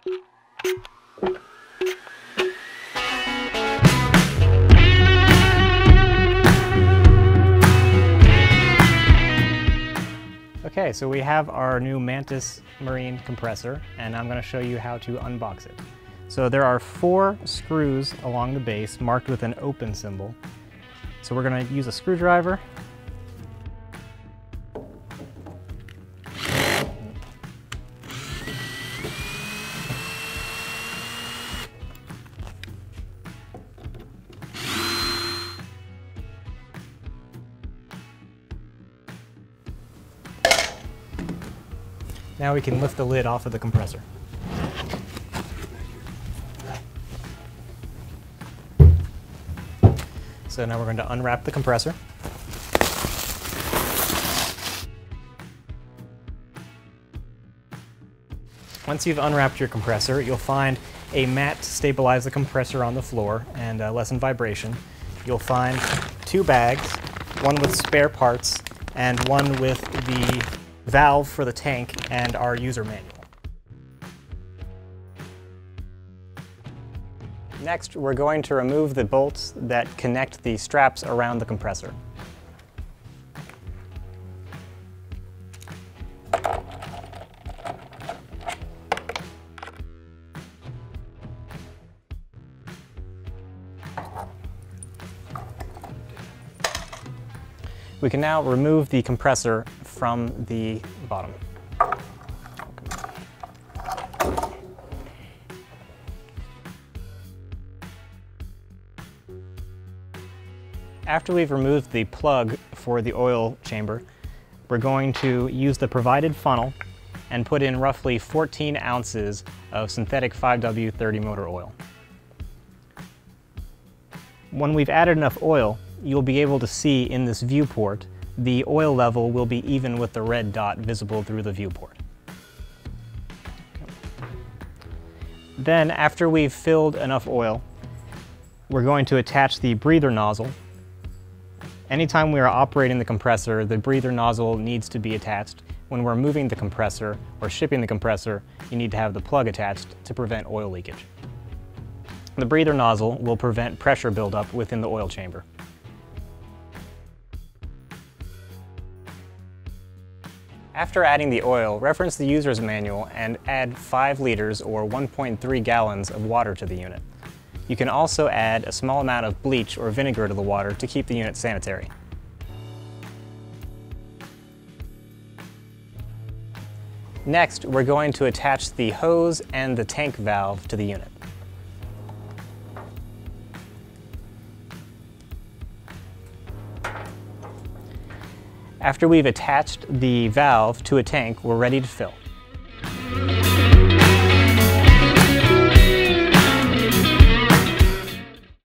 Okay, so we have our new Mantus marine compressor, and I'm going to show you how to unbox it. So there are 4 screws along the base marked with an open symbol. So we're going to use a screwdriver. Now we can lift the lid off of the compressor. So now we're going to unwrap the compressor. Once you've unwrapped your compressor, you'll find a mat to stabilize the compressor on the floor and lessen vibration. You'll find 2 bags, one with spare parts and one with the valve for the tank and our user manual. Next, we're going to remove the bolts that connect the straps around the compressor. We can now remove the compressor from the bottom. After we've removed the plug for the oil chamber, we're going to use the provided funnel and put in roughly 14 ounces of synthetic 5W30 motor oil. When we've added enough oil, you'll be able to see in this viewport the oil level will be even with the red dot visible through the viewport. Then, after we've filled enough oil, we're going to attach the breather nozzle. Anytime we are operating the compressor, the breather nozzle needs to be attached. When we're moving the compressor or shipping the compressor, you need to have the plug attached to prevent oil leakage. The breather nozzle will prevent pressure buildup within the oil chamber. After adding the oil, reference the user's manual and add 5 liters or 1.3 gallons of water to the unit. You can also add a small amount of bleach or vinegar to the water to keep the unit sanitary. Next, we're going to attach the hose and the tank valve to the unit. After we've attached the valve to a tank, we're ready to fill.